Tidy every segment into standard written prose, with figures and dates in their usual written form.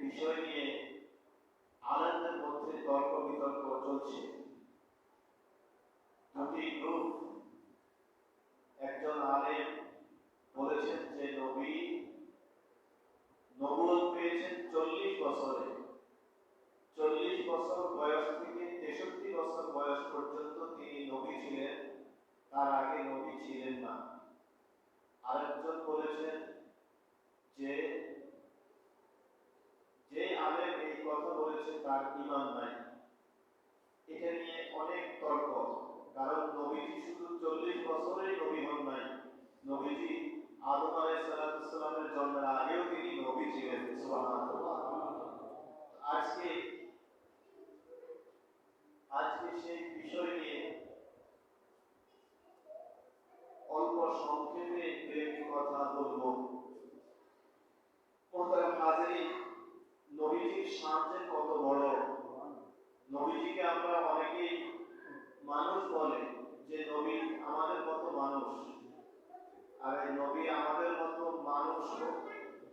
বিষয় নিয়ে আলেমদের মধ্যে তর্ক বিতর্ক চলছে। দুটি গ্রুপ, একজন আলেম বলেছেন যে নবী নবুয়ত পেয়েছেন 40 বছরে, 40 বছর বয়স থেকে 63 বছর বয়স পর্যন্ত তিনি নবী ছিলেন, তার আগে নবী ছিলেন না। আরেকজন বলেছেন যে আলেম এই কথা বলেছে তার ঈমান নাই। এটা নিয়ে অনেক তর্ক, কারণ নবীজি শুধু 40 বছরেই নবী হন নাই, নবীজি আদম আলাইহিস সালামের জন্মের আগেও তিনি নবী ছিলেন। সুবহানাল্লাহ। আজকে সেই বিষয় নিয়ে অল্প সংক্ষেপে একটি কথা বলবো। মোহতারাম হাজিরিন, নবীজির শান যে কত বড়। নবীজিকে আমরা অনেকেই মানুষ বলে যে নবী আমাদের মতো মানুষ, আর এই নবী আমাদের মতো মানুষ,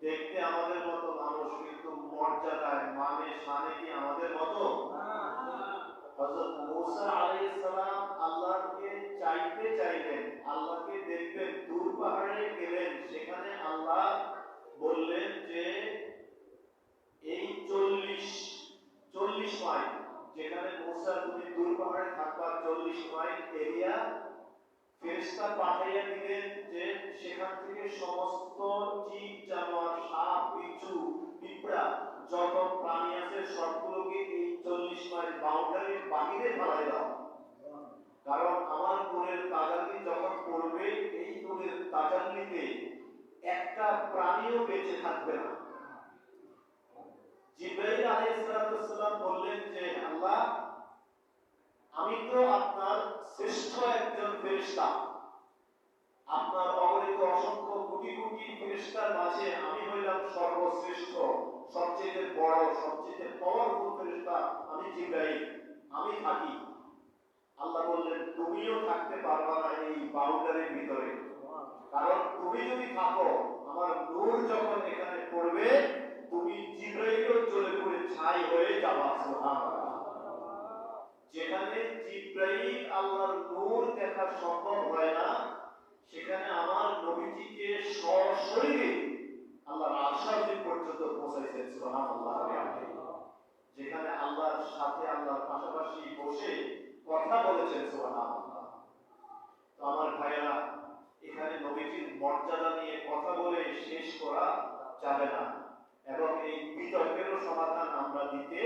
দেখতে আমাদের মতো মানুষ, কিন্তু মর্যাদায় মানে শানে কি আমাদের মতো? হযরত মুসা আলাইহিস সালাম আল্লাহকে চাইতে চাইলেন, আল্লাহকে দেখবেন, দূর পাহাড়ে গেলেন, সেখানে আল্লাহ বললেন যে এই 40 মাইল, যেখানে মুসা তুমি দূর পাহাড়ে থাকবা 40 মাইল এরিয়া, ফেরেশতা পাঠাইয়া দিলেন যে সেখান থেকে সমস্ত জীব জানোয়ার, সাপ, বিচ্ছু, পিঁপড়া, যত প্রাণী আছে সবগুলোকে এই 40 মাইল বাউন্ডারির বাহিরে ফেলাই দাও, কারণ আমার নূরের তাজাল্লি যখন পড়বে, এই নূরের তাজাল্লিতে একটা প্রাণীও বেঁচে থাকবে না। জিবরাইল আলাইহিস সালাম বললেন যে আল্লাহ, আমি তো আপনার শ্রেষ্ঠ একজন ফেরেশতা, আপনার অগণিত অসংখ্য কোটি কোটি ফেরেশতার মাঝে আমি হইলাম সর্বশ্রেষ্ঠ, সবচেয়ে বড়, সবচেয়ে পাওয়ারফুল ফেরেশতা, আমি জিবরাইল, আমি থাকি। আল্লাহ বললেন তুমিও থাকতে পারবা না এই বাউন্ডারির ভিতরে, কারণ তুমি যদি থাকো, আমার নূর যখন এখানে পড়বে, তুমি জিবরাইলও জ্বলে পুড়ে ছাই হয়ে যাবা। সুবহানাল্লাহ। যেখানে জিবরাইল আল্লাহর নূর দেখা সম্ভব হয় না, সেখানে আমার নবীজিকে সশরীরে আল্লাহর আরশ পর্যন্ত পৌঁছাইছেন। সুবহানাল্লাহ। যেখানে আল্লাহর সাথে আল্লাহর পাশাপাশি বসে কথা বলেছেন। সুবহানাল্লাহ। তো আমার ভাইরা, এখানে নবীজির মর্যাদা নিয়ে কথা বলে শেষ করা যাবে না, এবং এই বিতর্কেরও সমাধান আমরা দিতে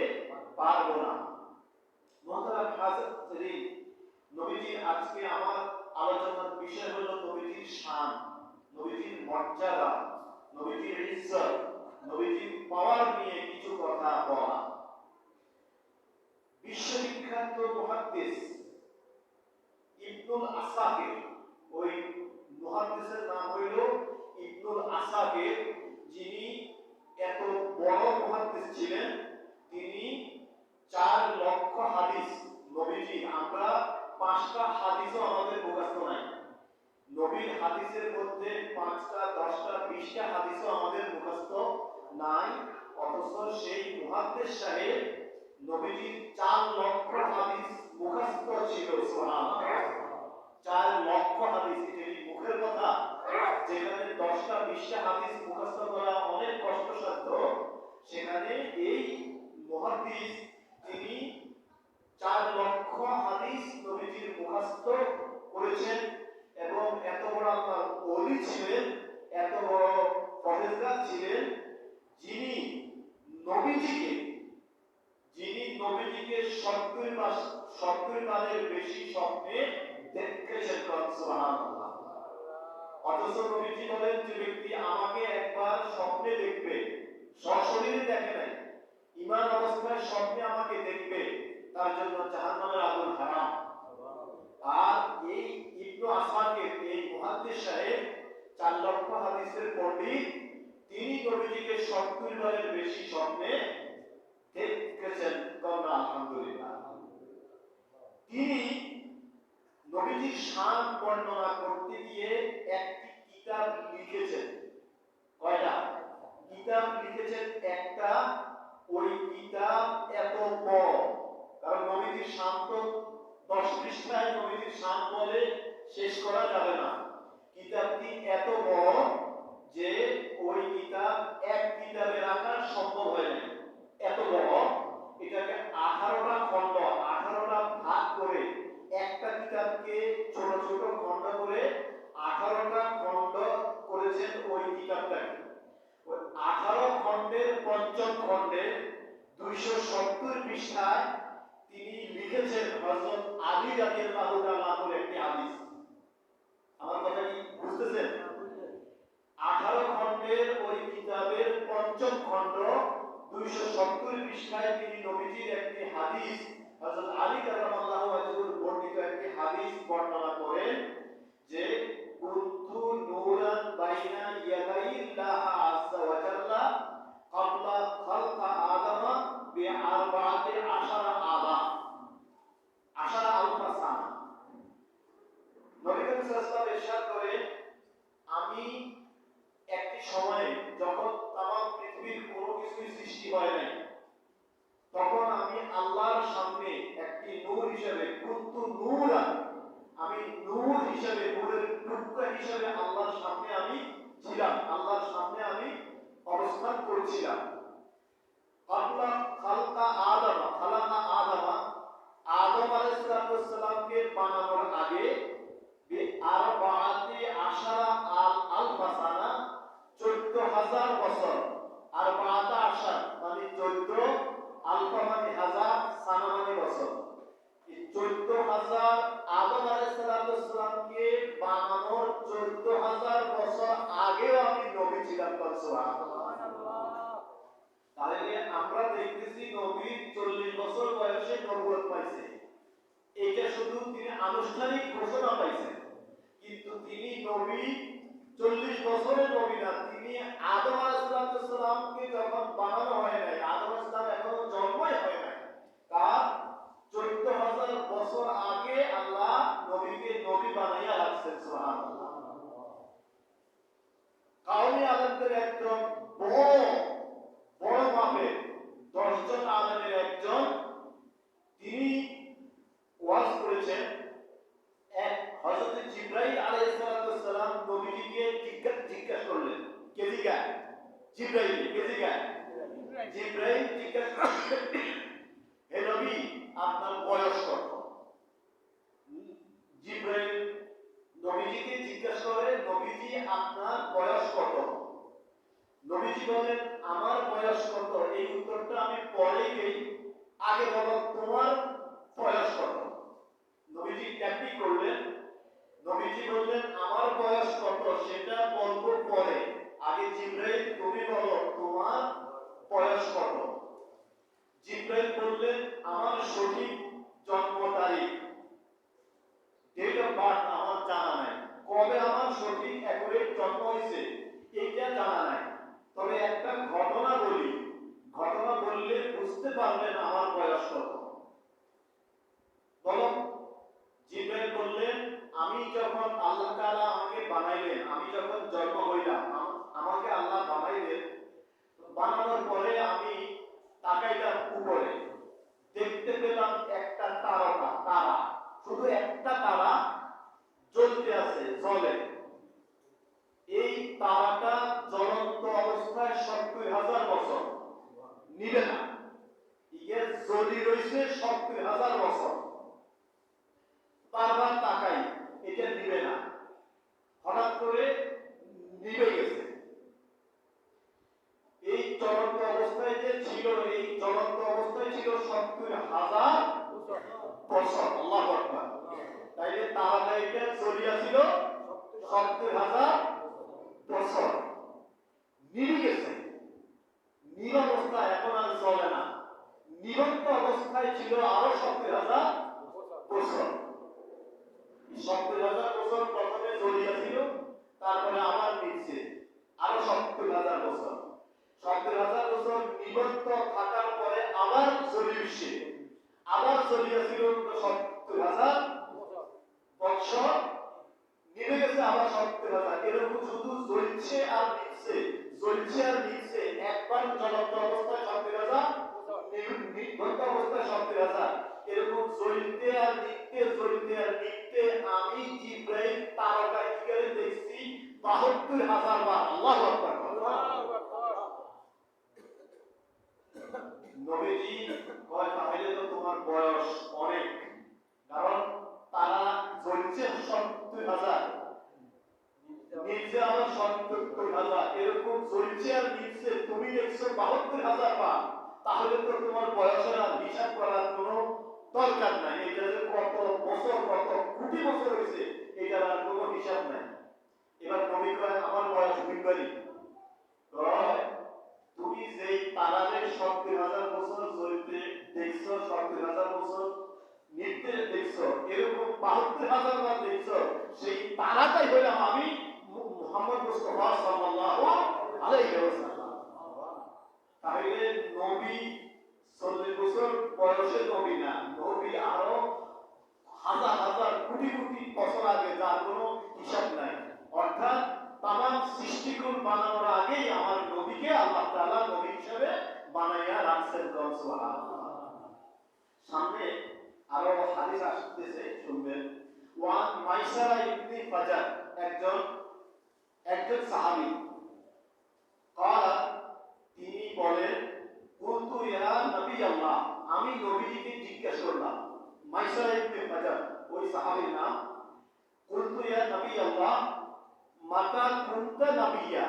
পারবো না। মোহতারাম হাজিরিন, নবীজির আজকে আমার আলোচনার বিষয় হলো নবীজির শান, নবীজির মর্যাদা, নবীজির ইজ্জত, নবীজির পাওয়ার নিয়ে কিছু কথা বলা। বিশ্ববিখ্যাত মুহাদ্দিস ইবনুল আসাকির, ওই মুহাদ্দিসের নাম হইল ইবনুল আসাকির, যিনি এত বড় মুহাদ্দিস ছিলেন, তিনি 4 লক্ষ হাদিস, নবীজি, আমরা 5টা হাদিসও আমাদের মুখস্থ নাই, নবীর হাদিসের মধ্যে 5টা, 10টা, 20টা হাদিসও আমাদের মুখস্থ নাই, অথচ সেই মুহাদ্দিস সাহেব নবীজির 4 লক্ষ হাদিস মুখস্থ ছিল। সুবহানাল্লাহ। 4 লক্ষ হাদিস, এটি মুখের কথা, যেখানে 10টা 20টা হাদিস মুখস্থ করা অনেক কষ্টসাধ্য, সেখানে এই মুহাদ্দিস তিনি 4 লক্ষ হাদিস নবীজির মুখস্থ করেছেন, এবং এত বড় আল্লাহর ওলি ছিলেন, এত বড় পরহেজগার ছিলেন, যিনি নবীজিকে 70 বারের বেশি স্বপ্নে দেখেছেন। সুবহানাল্লাহ। অথচ নবীজি বলেন, যে ব্যক্তি আমাকে একবার স্বপ্নে দেখবে, সশরীরে দেখে নাই, ঈমান অবস্থায় স্বপ্নে আমাকে দেখবে, তার জন্য জাহান্নামের আগুন হারাম। আর এই ইবনু আসাকির, এই মুহাদ্দিস সাহেব 4 লক্ষ হাদিসের পণ্ডিত, তিনি নবীজিকে 70 বারের বেশি স্বপ্নে দেখেছেন। আলহামদুলিল্লাহ। তিনি নবীজির শান বর্ণনা করতে গিয়ে একটি কিতাব লিখেছেন। কয়টা? কিতাব লিখেছেন একটা, ওই কিতাব এত বড়, কারণ নবীজির শান তো 10 পৃষ্ঠায় নবীজির শান বলে শেষ করা যাবে না। কিতাবটি এত বড় যে ওই কিতাব এক কিতাবে রাখা সম্ভব হয় না, এত বড়। এটাকে 18টা খণ্ড, 18টা ভাগ করে একটা কিতাবকে ছোট ছোট খণ্ড করে 18টা খণ্ড করেছেন ওই কিতাবটাকে। ওই 18 খণ্ডের পঞ্চম খণ্ডে 270 পৃষ্ঠায় তিনি লিখেছেন হযরত আলী রাদিয়াল্লাহু তাআলার একটি হাদিস। আমার কথা কি বুঝতেছেন? 18 খণ্ডের ওই কিতাবের পঞ্চম খণ্ড 270 পৃষ্ঠায় তিনি নবীজির একটি হাদিস, হযরত আলী কারামাল্লাহু ওয়াজহুর বর্ণিত একটি হাদিস বর্ণনা করেন যে কুনতু নূরান বাইনা ইয়াদাইল্লাহ আযজা ওয়া জাল্লা ক্বাবলা খালকা আদামা বিআরবাআতি আশারা আবা আশারা আলফা সানা। নবী করিম সাল্লাল্লাহু আলাইহি ওয়াসাল্লাম ইরশাদ করেন, আমি একটি সময়ে যখন তামাম পৃথিবীর কোনো কিছুই সৃষ্টি হয় নাই, তখন আমি আল্লাহর সামনে একটি নূর হিসেবে, কুনতু নূরান, আমি নূর হিসেবে, নূরের টুকরা হিসেবে আল্লাহর সামনে আমি ছিলাম, আল্লাহর সামনে আমি অবস্থান করছিলাম। ক্বাবলা খালকা আদামা, খালাকা আদামা, আদম আলাইহিস সালামকে বানানোর আগে বিআরবাআতি আশারা আলফা সানা, 14000 বছর। আরবাআতা আশার মানে 14, আলফা মানে হাজার, সানা মানে বছর। এই 14000 আদম আলাইহিস সালামকে বানানোর 14000 বছর আগেও আমি নবী ছিলাম। সুবহানাল্লাহ। তাহলে আমরা দেখতেছি নবী 40 বছর বয়সে নবুয়ত পাইছে, এটা শুধু তিনি আনুষ্ঠানিক ঘোষণা পাইছেন, কিন্তু তিনি নবী 40 বছরের নবী না। তিনি আদম আলাইহিস সালামকে যখন বানানো হয় নাই, আদম আলাইহিস সালাম এখনো জন্মই হয় নাই, তার 14000 বছর আগে আল্লাহ নবীকে নবী বানাইয়া রাখছেন। সুবহানাল্লাহ। কাউমি আলেমদের একজন বড় মাপের 10 জন আলেমের একজন, তিনি ওয়াজ করেছেন। এক হযরত জিবরাইল আলাইহিস সালাম নবীজিকে জিজ্ঞাসা করলেন, কে জিজ্ঞাসা? জিবরাইল। কে জিজ্ঞাসা? জিবরাইল জিজ্ঞাসা করলেন, হে নবী আপনার বয়স কত? জিবরাইল নবীজিকে জিজ্ঞাসা করে, নবীজি আপনার বয়স কত? নবীজি বলেন, আমার বয়স কত এই উত্তরটা আমি পরে দেই, আগে বলো তোমার বয়স কত। নবীজি ট্যাকটিক করলেন, নবীজি বললেন আমার বয়স কত সেটা বলবো পরে, আগে জিবরাইল তুমি বলো তোমার বয়স কত। জিবরাইল বললেন আমার সঠিক জন্ম তারিখ, ডেট অফ বার্থ আমার জানা নাই, কবে আমার সঠিক অ্যাকুরেট জন্ম হয়েছে এটা জানা নাই, তবে একটা ঘটনা বলি, ঘটনা বললে বুঝতে পারবেন আমার বয়স কত। বলো। জিবরাইল বললেন, আমি যখন আল্লাহ তাআলা আমাকে বানাইলেন, আমি যখন জন্ম হইলাম, আমাকে আল্লাহ বানাইলেন, বানানোর পরে আমি তাকাইলাম উপরে, দেখতে পেলাম একটা তারা, শুধু একটা তারা জ্বলতে আছে, জ্বলে। এই তারাটা জ্বলন্ত অবস্থায় 70000 বছর নিবে না, ইয়ে জ্বলি রইছে 70000 বছর। বারবার তাকাই, এটা নিবে না, হঠাৎ করে নিবে গেছে। এই জ্বলন্ত অবস্থায় যে ছিল, এই জ্বলন্ত অবস্থায় ছিল 70000 বছর। আল্লাহু আকবার। তাইলে তারাটা এটা জ্বলিয়া ছিল 70000 বছর, নিভে গেছে। নীল অবস্থা এখন আর জ্বলে না, নিরন্ত অবস্থায় ছিল আরো 70000 বছর। 70000 বছর প্রথমে জ্বলিয়াছিল, তারপরে আবার নিচ্ছে আরো 70000 বছর। 70000 বছর নিবন্ত থাকার পরে আবার জ্বলিয়েছে, আবার জ্বলিয়াছিল 70000 বছর, নিভে গেছে আবার 70000। এরকম শুধু জ্বলছে আর নিচ্ছে, জ্বলছে আর নিচ্ছে, 70,000, নিচে আবার 70,000, এরকম চলছে। আর নিচে তুমি দেখছো 72,000 পা, তাহলে তো তোমার বয়সের আর হিসাব করার কোনো দরকার নাই। এটা যে কত বছর, কত কোটি বছর হয়েছে, এটার আর কোনো হিসাব নাই। এবার নবী কয় আমার বয়স বিজ্ঞানী কয় তুমি যেই তারারে 70,000 বছর জ্বলতে দেখছো, 70,000 বছর নিতে দেখছো, এরকম 72,000 বার দেখছো, সেই তারাটাই হইলাম আমি মুহাম্মদ মুস্তাফা সাল্লাল্লাহু আলাইহি ওয়াসাল্লাম। তাহলে নবী 40 বছর বয়সে নবী না, নবী আরো হাজার হাজার কোটি কোটি বছর আগে, যার কোনো হিসাব নাই। অর্থাৎ তামাম সৃষ্টিকুল বানানোর আগেই আমার নবীকে আল্লাহ তাআলা নবী হিসেবে বানাইয়া রাখছেন। সুবহানাল্লাহ। সামনে আরো হাদিস আসতেছে, শুনবেন। ওয়ান মাইসারা ইবনে ফাজার, একজন সাহাবী, قال তিনি বলেন কুনতু ইয়া নবী আল্লাহ, আমি নবীকে জিজ্ঞাসা করলাম। মাইসারা ইবনে ফাজার ওই সাহাবীর নাম। কুনতু ইয়া নবী আল্লাহ মাতা কুনতা নবিয়া,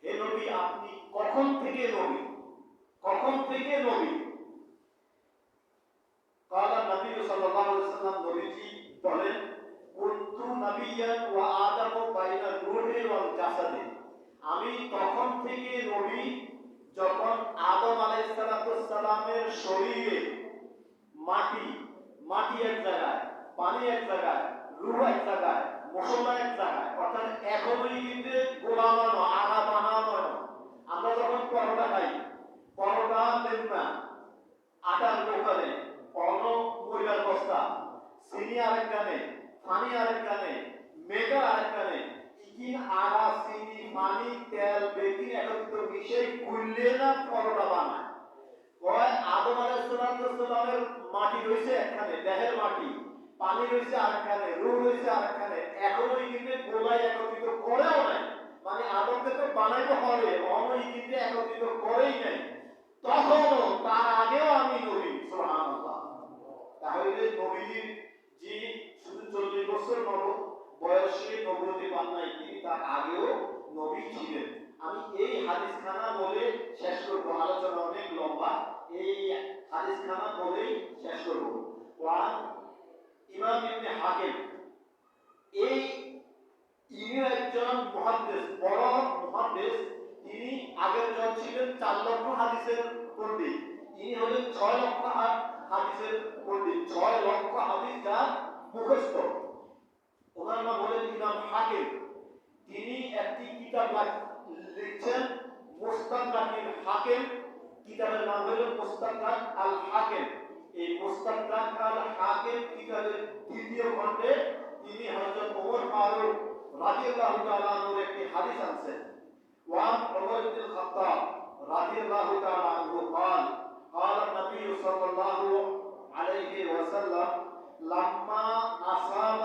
হে নবী আপনি কখন থেকে নবী, কখন থেকে নবী? قال নবী সাল্লাল্লাহু আলাইহি ওয়াসাল্লাম, নবীজি বলেন কুনতু নবিয়ান ওয়া আদামু বাইনা রূহি ওয়াল জাসাদি, আমি তখন থেকে নবী যখন আদম আলাইহিস সালামের শরীরে মাটি এক জায়গায়, পানি এক জায়গায়, রূহ এক জায়গায়, মশলা এক জায়গায়, অর্থাৎ এখনই কিন্তু গোলামানো আটা বানানো। আমরা যখন পরোটা খাই, পরোটা দেন না আটার দোকানে, অন্য ময়দার বস্তা, চিনি আরেক কানে, পানি আরেক কানে, মেগা আরেক কানে, কি আটা, চিনি, পানি, তেল, বেকিং একত্রিত মিশিয়ে গুললে না পরোটা বানায়। কয় আদম আলাইহিস সালামের মাটি রয়েছে একখানে, দেহের মাটি, পানি রয়েছে আরেকখানে, রূহ রয়েছে আরেকখানে, এখনো কিন্তু গোলাই একত্রিত করেও নাই। মানে আদমকে তো বানাইতে হবে, অনই কিন্তু একত্রিত করেই নাই। তখনও তার আগেও আমি নবী। সুবহানাল্লাহ। তাহলে নবীজির যে শুধু 40 বছর বয়সে নবুয়তি পান নাই, তিনি তার আগেও নবী ছিলেন। আমি এই হাদিসখানা বলে শেষ করব, আলোচনা অনেক লম্বা, এই হাদিসখানা বলেই শেষ করব। ওয়ান ইমাম ইবনে হাকিম, এই ইনি একজন মুহাদ্দিস, বড় মুহাদ্দিস। তিনি আগের জন ছিলেন 4 লক্ষ হাদিসের পণ্ডিত, ইনি হলেন 6 লক্ষ হাদিসের পণ্ডিত, 6 লক্ষ হাদিস যার মুখস্থ। ওনার নাম হলেন ইমাম হাকিম। তিনি একটি কিতাব লিখছেন মুস্তাদরাকুল হাকিম, কিতাবের নাম হলো মুস্তাদরাক আল হাকিম। এই মুস্তাদরাক আল হাকিম কিতাবের দ্বিতীয় খণ্ডে তিনি হযরত ওমর ফারুক রাদিয়াল্লাহু তাআলা আনহুর একটি হাদিস আনছেন। ওয়ান ওমর ইবনে খাত্তাব রাদিয়াল্লাহু তাআলা আনহু قال قال النبي صلى الله عليه وسلم لما أصاب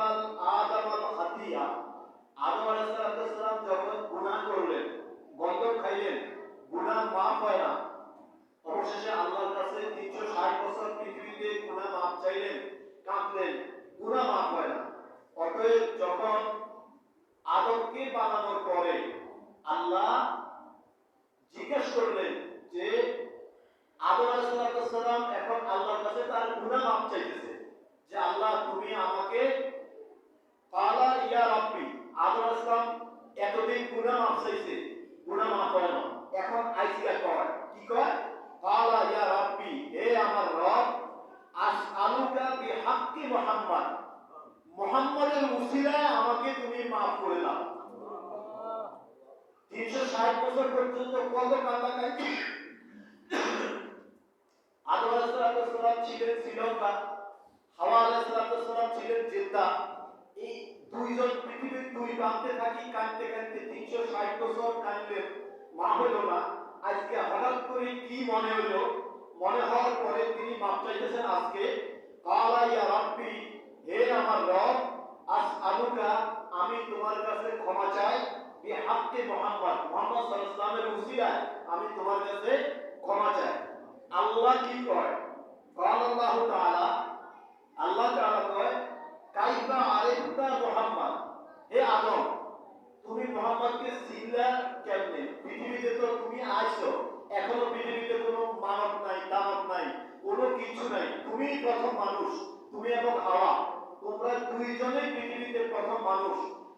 آدم الخطيئة, আদম আলাইহিস সালাম যখন গুনাহ করলেন, গন্ধব খাইলেন, গুনাহ মাফ হয় না, অবশেষে আল্লাহর কাছে 360 বছর পৃথিবীতে গুনাহ মাফ চাইলেন, কাঁদলেন, গুনাহ মাফ হয় না। অতএব যখন আদমকে বানানোর পরে আল্লাহ জিজ্ঞেস করলেন যে আদম আলাইহিস সালাম এখন আল্লাহর কাছে তার গুনাহ মাফ চাইতেছে, যে আল্লাহ তুমি আমাকে, কালা ইয়া রাব্বি, আদম আলাইহিস সালাম এতদিন গুনাহ মাফ চাইছে, গুনাহ মাফ হয় না, এখন আইসিয়া কয়, কি কয়? কালা ইয়া রাব্বি, হে আমার রব, আসআলুকা বিহাক্কি মুহাম্মদ, মুহাম্মদের উসিলায় আমাকে তুমি মাফ করে দাও। 360 বছর পর্যন্ত কত কান্না কাঁদছি। আদম আলাইহিস সালাম ছিলেন শ্রীলঙ্কা, হাওয়া আলাইহিস সালাম ছিলেন জেদ্দা। এই দুইজন পৃথিবীর দুই প্রান্তে থাকি কাঁদতে কাঁদতে 360 বছর কাঁদলেন, মাফ হলো না। আজকে হঠাৎ করে কি মনে হলো, মনে হওয়ার পরে তিনি মাফ চাইতেছেন আজকে। কালা ইয়া রাব্বি, হে আমার রব, আসআলুকা, আমি তোমার কাছে ক্ষমা চাই, বিহাক্কি মুহাম্মদ, মুহাম্মদ সাল্লাল্লাহু আলাইহি ওয়াসাল্লামের উসিলায় আমি তোমার কাছে ক্ষমা চাই। আল্লাহ কি কয়? আল্লাহ তাআলা কয়, কাইফা আরিফতা প্রথম মানুষ, তুমি এবং হাওয়া, তোমরা দুইজনেই পৃথিবীতে প্রথম মানুষ।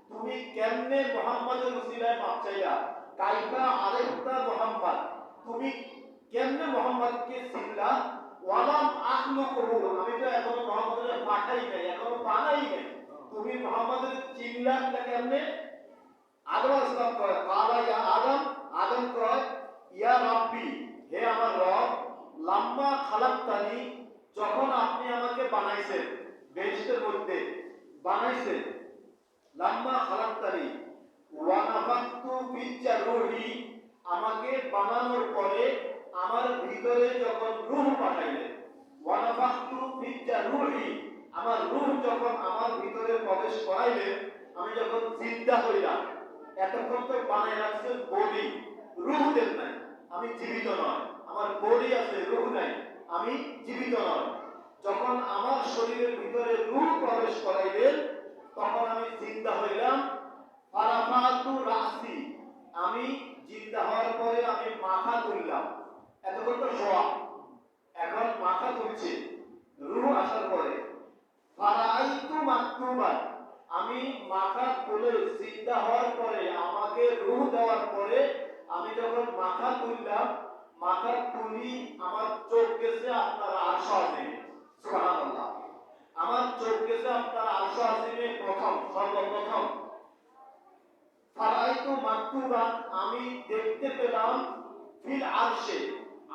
তুমি কেমনে মুহাম্মাদের উসিলায় মাপ চাইলা? কাইফা আরেফতা মুহাম্মদ, তুমি কেমনে মুহাম্মদকে চিনলা? ওয়ালাম আখলুকুহু, আমি তো এখনো মুহাম্মদের পাঠাই নাই, এখনো বানাই নাই, তুমি মুহাম্মদের চিনলা কেমনে? আদম আলাইহিস সালাম কয় কালা ইয়া আদম, আদম কয় ইয়া রাব্বি, হে আমার রব, লাম্মা খালাকতানি, যখন আপনি আমাকে বানাইছেন, বেহেশতের মধ্যে বানাইছেন, লাম্মা খালাকতানি ওয়া নাফাখতু ফিজ্জা রূহি, আমাকে বানানোর পরে আমার ভিতরে যখন রূহ পাঠাইলেন, ওয়া নাফাখতু ফিজ্জা রূহি, আমার রূহ যখন আমার ভিতরে প্রবেশ করাইলেন, আমি যখন জিন্দা হইলাম। এতক্ষণ তো বানাই রাখছেন বডি, রূহ দেন নাই, আমি জীবিত নয়, আমার বডি আছে, রূহ নাই, আমি জীবিত নয়। যখন আমার শরীরের ভিতরে রূহ প্রবেশ করাইলেন, তখন আমি জিন্দা হইলাম। ফারাফাতু রাসি, আমি জিন্দা হওয়ার পরে আমি মাথা তুললাম। এতক্ষণ তো শোয়া, এখন মাথা তুলছে রূহ আসার পরে। ফারাআইতু মাকতুবান, আমি মাথা তুলে জিন্দা হওয়ার পরে, আমাকে রূহ দেওয়ার পরে আমি যখন মাথা তুললাম, মাথা তুলি আমার চোখ গেছে আপনার আরশ আজিমে। সুবহানাল্লাহ, আমার চোখ গেছে আপনার আরশ আজিমে প্রথম, সর্বপ্রথম। ফারাআইতু মাকতুবান, আমি দেখতে পেলাম ফিল আরশে,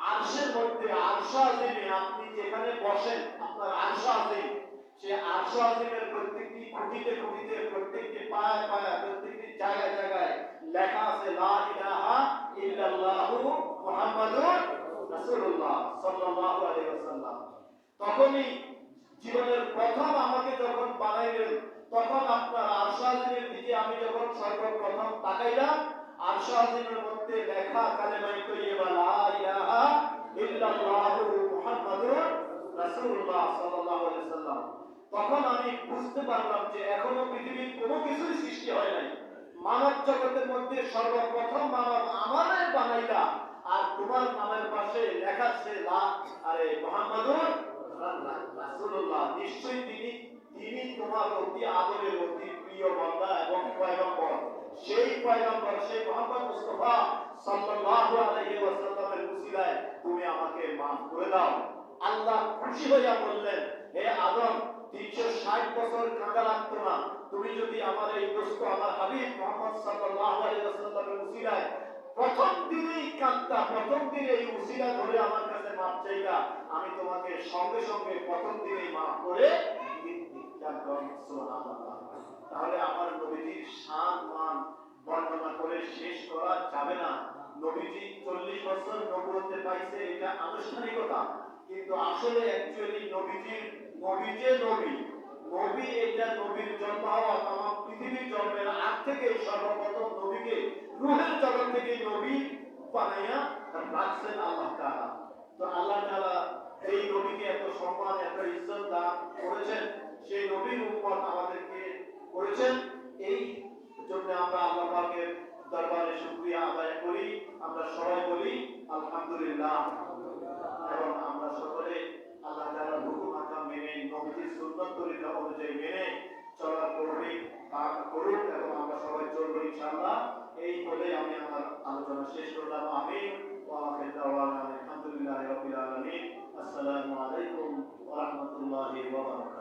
আরশের মধ্যে, আরশ আজিমে, আপনি যেখানে বসেন আপনার আরশ আজিম, সে আরশ আজিমের প্রত্যেকটি খুঁটিতে খুঁটিতে, প্রত্যেকটি পায়া পায়া, প্রত্যেকটি জায়গায় জায়গায় লেখা আছে লা ইলাহা ইল্লাল্লাহু মুহাম্মাদুর রাসূলুল্লাহ সাল্লাল্লাহু আলাইহি ওয়াসাল্লাম। তখনই জীবনের প্রথম আমাকে যখন বানাইলেন, তখন আপনার আরশ আজিমের দিকে আমি যখন সর্বপ্রথম তাকাইলাম, আরশ আজিমের মধ্যে লেখা কালেমায়ে তাইয়্যিবা লা ইলাহা ইল্লাল্লাহু মুহাম্মাদুর রাসূলুল্লাহ সাল্লাল্লাহু আলাইহি ওয়াসাল্লাম। তখন আমি বুঝতে পারলাম যে এখনো পৃথিবীর কোনো কিছুই সৃষ্টি হয় নাই, মানব জগতের মধ্যে সর্বপ্রথম মানব আমারে বানাইলা, আর তোমার নামের পাশে লেখা আছে লা আরে মুহাম্মাদুর রাসূলুল্লাহ, নিশ্চয়ই তিনি তোমার অতি আদরের, অতি প্রিয় বান্দা এবং পয়গম্বর। সেই পয়গম্বর, সেই মুহাম্মদ মুস্তাফা সাল্লাল্লাহু আলাইহি ওয়াসাল্লামের উসিলায় তুমি আমাকে maaf করে দাও। আল্লাহ খুশি হইয়া বললেন, হে আদম, 360 বছর কাঁদা লাগতো না, তুমি যদি আমার এই দোস্ত, আমার হাবিব মুহাম্মদ সাল্লাল্লাহু আলাইহি ওয়াসাল্লামের উসিলায় প্রথম দিনেই কাঁদতা, প্রথম দিনে এই উসিলা ধরে আমার কাছে maaf চাইতা, আমি তোমাকে সঙ্গে সঙ্গে প্রথম দিনেই maaf করে দিতাম। সুবহানাল্লাহ। তাহলে আমার নবীজির শান মান বর্ণনা করে শেষ করা যাবে না। নবীজি 40 বছর নবুয়তে পাইছে, এটা আনুষ্ঠানিকতা, কিন্তু আসলে অ্যাকচুয়ালি নবীজির নবী যে নবী, নবী এটা নবীর জন্ম হওয়া, তামাম পৃথিবীর জন্মের আগ থেকে সর্বপ্রথম নবীকে রূহের জগৎ থেকে নবী বানাইয়া রাখছেন আল্লাহ তাআলা। তো আল্লাহ তাআলা এই নবীকে এত সম্মান, এত ইজ্জত দান করেছেন, সেই নবীর উম্মত আমাদেরকে করেছেন। এই জন্য আমরা আল্লাহ পাকের দরবারে শুকরিয়া আদায় করি। আমরা সবাই বলি আলহামদুলিল্লাহ, এবং আমরা সকলে আল্লাহ তাআলার হুকুম আহকাম মেনে, নবীর সুন্নাত তরিকা অনুযায়ী মেনে চলার তৌফিক দান করুন, এবং আমরা সবাই চলবো ইনশাআল্লাহ। এই বলে আমি আমার আলোচনা শেষ করলাম। আমিন। ওয়া আখিরু দাওয়ানা আলহামদুলিল্লাহি রাব্বিল আলামিন। আসসালামু আলাইকুম ওয়া রাহমাতুল্লাহি ওয়া বারাকাতুহু।